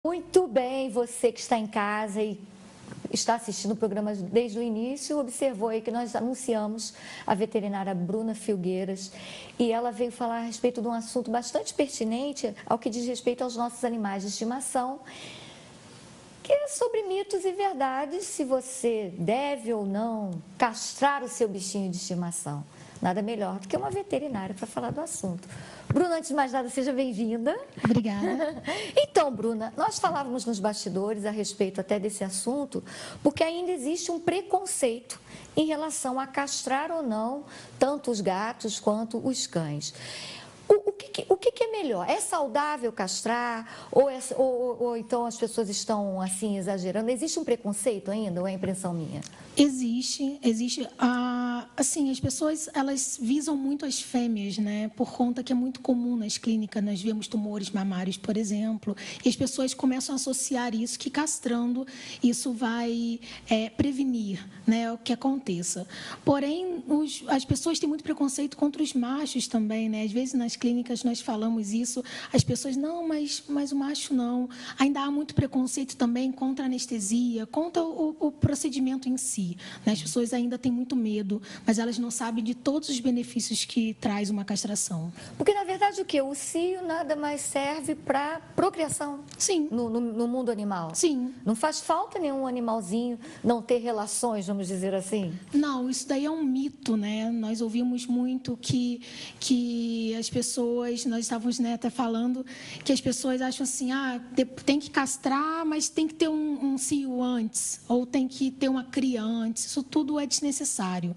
Muito bem, você que está em casa e está assistindo o programa desde o início, observou aí que nós anunciamos a veterinária Bruna Filgueiras e ela veio falar a respeito de um assunto bastante pertinente ao que diz respeito aos nossos animais de estimação, que é sobre mitos e verdades, se você deve ou não castrar o seu bichinho de estimação. Nada melhor do que uma veterinária para falar do assunto. Bruna, antes de mais nada, seja bem-vinda. Obrigada. Então, Bruna, nós falávamos nos bastidores a respeito até desse assunto, porque ainda existe um preconceito em relação a castrar ou não tanto os gatos quanto os cães. O que é melhor? É saudável castrar? Ou então as pessoas estão assim exagerando? Existe um preconceito ainda ou é impressão minha? Existe. Assim, as pessoas, elas visam muito as fêmeas, né? Por conta que é muito comum nas clínicas, nós vemos tumores mamários, por exemplo, e as pessoas começam a associar isso, que castrando, isso vai prevenir, né, o que aconteça. Porém, as pessoas têm muito preconceito contra os machos também, né? Às vezes, nas clínicas, nós falamos isso, as pessoas, não, mas o macho não. Ainda há muito preconceito também contra a anestesia, contra o procedimento em si. Né? As pessoas ainda têm muito medo, mas elas não sabem de todos os benefícios que traz uma castração. Porque, na verdade, o quê? O cio nada mais serve para procriação. Sim. No mundo animal. Sim. Não faz falta nenhum animalzinho não ter relações, vamos dizer assim? Não, isso daí é um mito, né? Nós ouvimos muito que as pessoas, nós estávamos, né, até falando, que as pessoas acham assim, tem que castrar, mas tem que ter um cio antes, ou tem que ter uma cria antes. Isso tudo é desnecessário.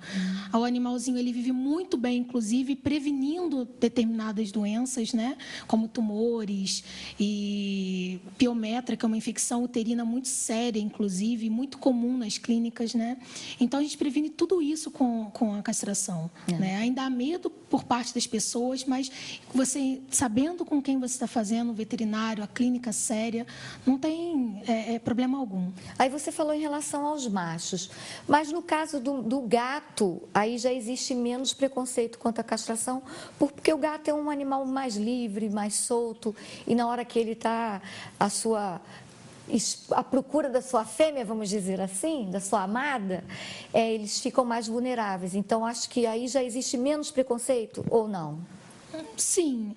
O animalzinho, ele vive muito bem, inclusive, prevenindo determinadas doenças, né? Como tumores e piometra, que é uma infecção uterina muito séria, inclusive, muito comum nas clínicas, né? Então, a gente previne tudo isso com a castração. Né? Ainda há medo por parte das pessoas, mas você, sabendo com quem você está fazendo, o veterinário, a clínica séria, não tem problema algum. Aí você falou em relação aos machos, mas no caso do gato, aí já existe menos preconceito quanto à castração, porque o gato é um animal mais livre, mais solto, e na hora que ele está à procura da sua fêmea, vamos dizer assim, da sua amada, eles ficam mais vulneráveis. Então, acho que aí já existe menos preconceito, ou não? Sim,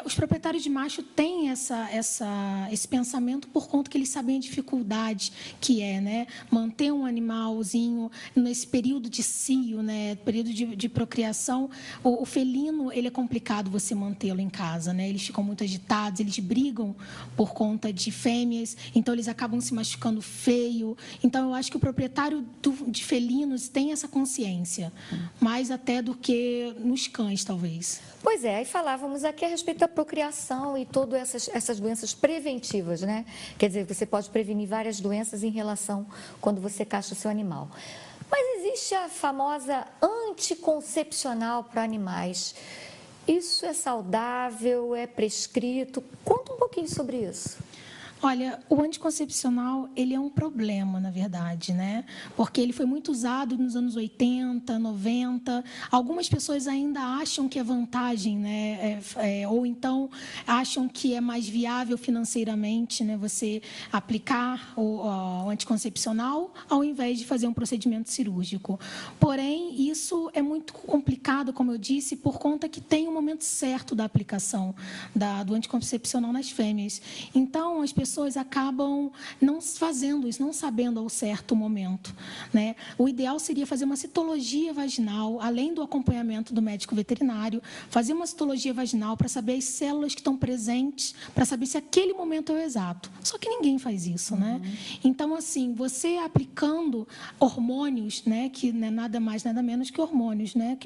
os proprietários de macho têm esse pensamento por conta que eles sabem a dificuldade que é, né, manter um animalzinho nesse período de cio, né, período de procriação. O felino, ele é complicado você mantê-lo em casa, né, eles ficam muito agitados, eles brigam por conta de fêmeas, então eles acabam se machucando feio. Então, eu acho que o proprietário de felinos tem essa consciência, mais até do que nos cães, talvez. Pois é, aí falávamos aqui a respeito da procriação e todas essas doenças preventivas, né? Quer dizer, você pode prevenir várias doenças em relação quando você castra o seu animal. Mas existe a famosa anticoncepcional para animais. Isso é saudável, é prescrito? Conta um pouquinho sobre isso. Olha, o anticoncepcional, ele é um problema, na verdade, né? Porque ele foi muito usado nos anos 80, 90. Algumas pessoas ainda acham que é vantagem, né? Ou então acham que é mais viável financeiramente, né? Você aplicar o anticoncepcional ao invés de fazer um procedimento cirúrgico. Porém, isso é muito complicado, como eu disse, por conta que tem um momento certo da aplicação do anticoncepcional nas fêmeas. Então, as pessoas acabam não fazendo isso, não sabendo ao certo momento, né? O ideal seria fazer uma citologia vaginal, além do acompanhamento do médico veterinário, fazer uma citologia vaginal para saber as células que estão presentes, para saber se aquele momento é o exato. Só que ninguém faz isso, né? Então, assim, você aplicando hormônios, né, que não é nada mais, nada menos que hormônios, né,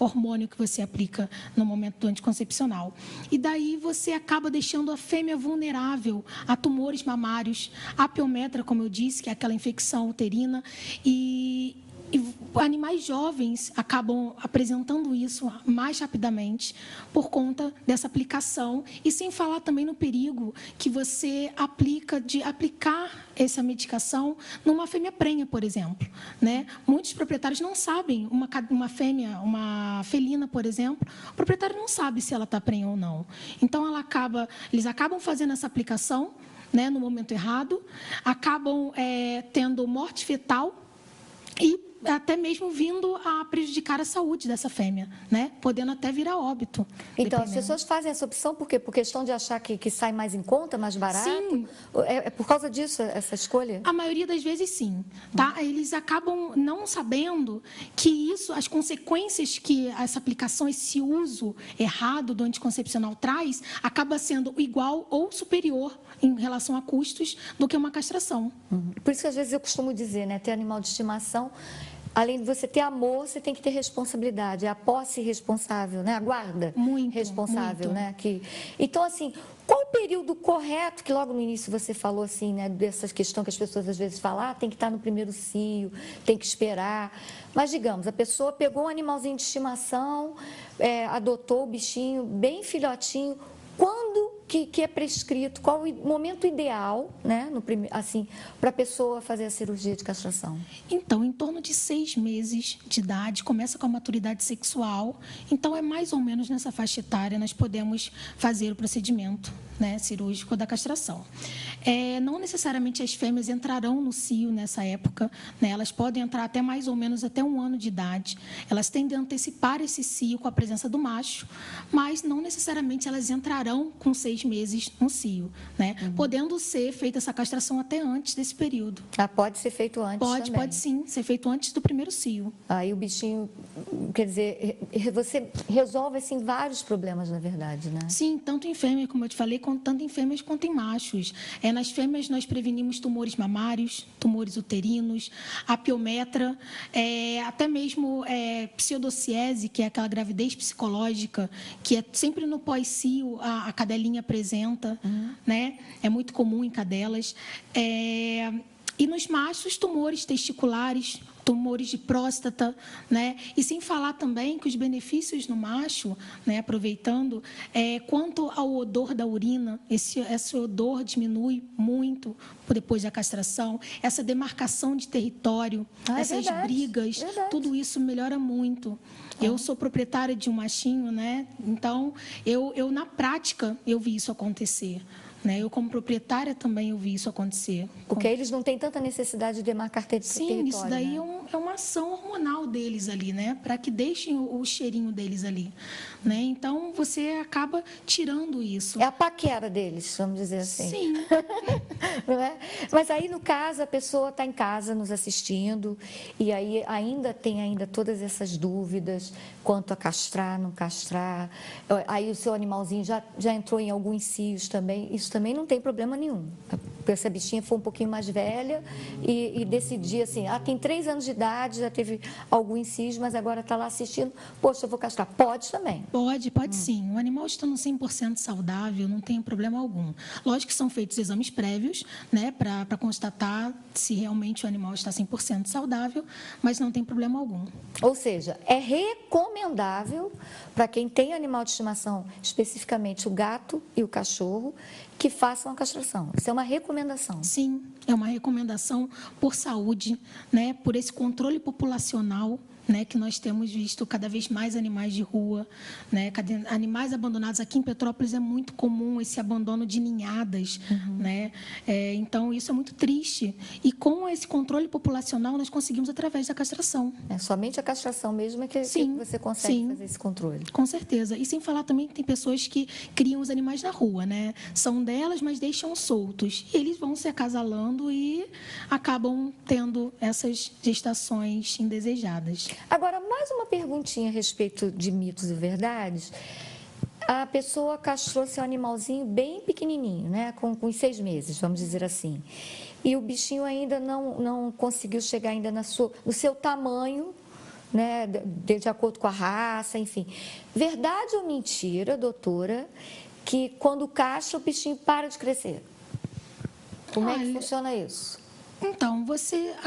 hormônio que você aplica no momento do anticoncepcional. E daí você acaba deixando a fêmea vulnerável a tumores mamários, a piometra, como eu disse, que é aquela infecção uterina, e animais jovens acabam apresentando isso mais rapidamente por conta dessa aplicação, e sem falar também no perigo que você aplica de aplicar essa medicação numa fêmea prenha, por exemplo, né? Muitos proprietários não sabem, uma fêmea, uma felina, por exemplo, o proprietário não sabe se ela está prenha ou não. Então, eles acabam fazendo essa aplicação, né, no momento errado, acabam tendo morte fetal e até mesmo vindo a prejudicar a saúde dessa fêmea, né? Podendo até virar óbito. Então, as pessoas fazem essa opção por quê? Por questão de achar que sai mais em conta, mais barato? Sim. É por causa disso, essa escolha? A maioria das vezes, sim. Tá? Eles acabam não sabendo que isso, as consequências que essa aplicação, esse uso errado do anticoncepcional traz, acaba sendo igual ou superior em relação a custos do que uma castração. Por isso que, às vezes, eu costumo dizer, né? Ter animal de estimação, além de você ter amor, você tem que ter responsabilidade. É a posse responsável, né? A guarda Muito, responsável, muito. né? Então, assim, qual o período correto, que logo no início você falou, assim, né? Dessa questão que as pessoas às vezes falam, tem que estar no primeiro cio, tem que esperar. Mas, digamos, a pessoa pegou um animalzinho de estimação, adotou o bichinho bem filhotinho. Quando que é prescrito, qual o momento ideal, né, assim, para a pessoa fazer a cirurgia de castração? Então, em torno de 6 meses de idade, começa com a maturidade sexual. Então, é mais ou menos nessa faixa etária nós podemos fazer o procedimento, né, cirúrgico da castração. Não necessariamente as fêmeas entrarão no cio nessa época, né, elas podem entrar até mais ou menos até 1 ano de idade. Elas tendem a antecipar esse cio com a presença do macho, mas não necessariamente elas entrarão com 6 meses no cio, né? Podendo ser feita essa castração até antes desse período. Pode ser feito antes também? Pode sim, ser feito antes do primeiro cio. Aí o bichinho, quer dizer, você resolve, assim, vários problemas, na verdade, né? Sim, tanto em fêmea, como eu te falei, tanto em fêmeas quanto em machos. Nas fêmeas, nós prevenimos tumores mamários, tumores uterinos, apiometra, até mesmo pseudociese, que é aquela gravidez psicológica, que é sempre no pós-cio a cadelinha apresenta, né? É muito comum em cadelas. E nos machos, tumores testiculares, tumores de próstata, né? E sem falar também que os benefícios no macho, né, aproveitando, quanto ao odor da urina, esse odor diminui muito depois da castração, essa demarcação de território, essas brigas, tudo isso melhora muito. Eu sou proprietária de um machinho, né? Então, eu na prática, eu vi isso acontecer. Né? Eu, como proprietária, também eu vi isso acontecer. Porque eles não têm tanta necessidade de demarcar território. Sim, isso daí, né? é uma ação hormonal deles ali, né? Para que deixem o cheirinho deles ali. Né? Então, você acaba tirando isso. É a paquera deles, vamos dizer assim. Sim. Não é? Mas aí, no caso, a pessoa está em casa nos assistindo e aí ainda tem todas essas dúvidas quanto a castrar, não castrar. Aí o seu animalzinho já entrou em alguns cios também. Isso também não tem problema nenhum. Porque essa bichinha foi um pouquinho mais velha e decidir assim, tem 3 anos de idade, já teve alguns cios, mas agora está lá assistindo. Poxa, eu vou castrar. Pode também. Pode sim. O animal estando 100% saudável, não tem problema algum. Lógico que são feitos exames prévios, né, para constatar se realmente o animal está 100% saudável, mas não tem problema algum. Ou seja, é recomendável para quem tem animal de estimação, especificamente o gato e o cachorro, que façam a castração. Isso é uma recomendação. Sim, é uma recomendação por saúde, né, por esse controle populacional, né, que nós temos visto cada vez mais animais de rua, né, animais abandonados. Aqui em Petrópolis é muito comum esse abandono de ninhadas, né? Então, isso é muito triste. E com esse controle populacional, nós conseguimos através da castração. Somente a castração mesmo é que você consegue fazer esse controle. Com certeza. E sem falar também que tem pessoas que criam os animais na rua, né? São delas, mas deixam soltos. E eles vão se acasalando e acabam tendo essas gestações indesejadas. Agora, mais uma perguntinha a respeito de mitos e verdades. A pessoa castrou seu animalzinho bem pequenininho, né? Com 6 meses, vamos dizer assim. E o bichinho ainda não conseguiu chegar ainda no seu tamanho, né? De acordo com a raça, enfim. Verdade ou mentira, doutora, que quando castra o bichinho para de crescer? Como é que funciona isso? Então,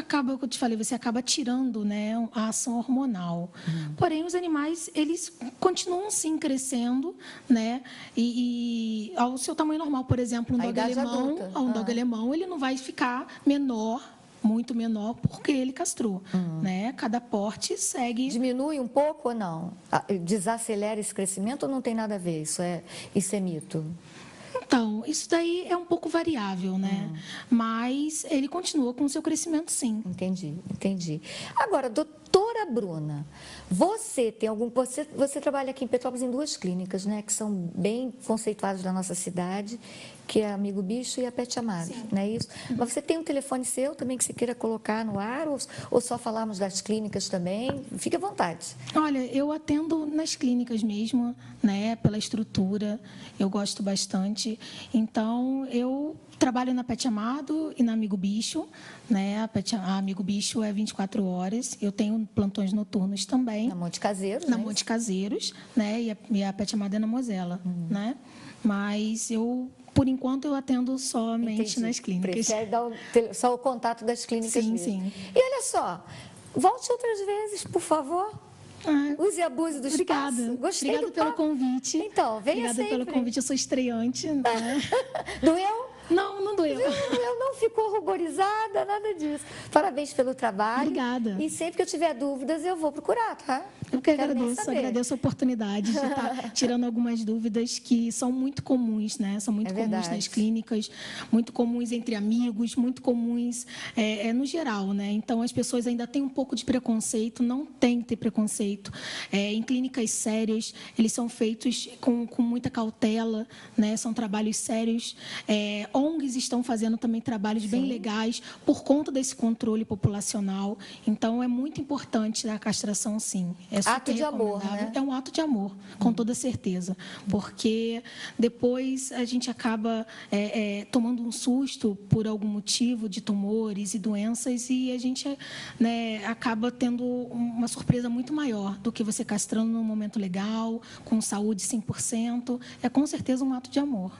como eu te falei, você acaba tirando, né, a ação hormonal. Porém, os animais, eles continuam sim crescendo, né? E ao seu tamanho normal, por exemplo, um dog alemão, ele não vai ficar muito menor, porque ele castrou, né? Cada porte segue. Diminui um pouco ou não? Desacelera esse crescimento ou não tem nada a ver? Isso é mito? Então, isso daí é um pouco variável, né? Mas ele continua com o seu crescimento, sim. Entendi, entendi. Agora, doutora Bruna, você tem algum... Você trabalha aqui em Petrópolis em 2 clínicas, né? Que são bem conceituadas da nossa cidade, que é a Amigo Bicho e a Pet Amado, não é isso? Mas você tem um telefone seu também que você queira colocar no ar ou só falarmos das clínicas também? Fique à vontade. Olha, eu atendo nas clínicas mesmo, né? Pela estrutura, eu gosto bastante. Então, eu trabalho na Pet Amado e na Amigo Bicho, né? A Amigo Bicho é 24 horas. Eu tenho plantões noturnos também. Na Monte Caseiros, Na né? Monte Caseiros, né? E a Pet Amado é na Mosela, né? Mas por enquanto, eu atendo somente Entendi. nas clínicas. Prefere dar só o contato das clínicas Sim, mesmo. sim. E olha só, volte outras vezes, por favor. Use e abuse do Obrigada. espaço. Gostei Obrigada do pelo papo. convite. Então, venha Obrigada sempre. pelo convite. Eu sou estreante. Né? Doeu? Não, não doeu. Eu não ficou ruborizada, nada disso. Parabéns pelo trabalho. Obrigada. E sempre que eu tiver dúvidas, eu vou procurar, tá? Eu que Quero nem saber. agradeço a oportunidade de estar tirando algumas dúvidas que são muito comuns, né? São muito comuns verdade. nas clínicas, muito comuns entre amigos, muito comuns no geral, né? Então, as pessoas ainda têm um pouco de preconceito, não tem que ter preconceito. Em clínicas sérias, eles são feitos com muita cautela, né? São trabalhos sérios. ONGs estão fazendo também trabalhos bem legais por conta desse controle populacional. Então, é muito importante a castração, sim. É super Ato de amor, recomendável. né? É um ato de amor, com toda certeza. Porque depois a gente acaba tomando um susto por algum motivo de tumores e doenças e a gente acaba tendo uma surpresa muito maior do que você castrando num momento legal, com saúde 100%. É com certeza um ato de amor.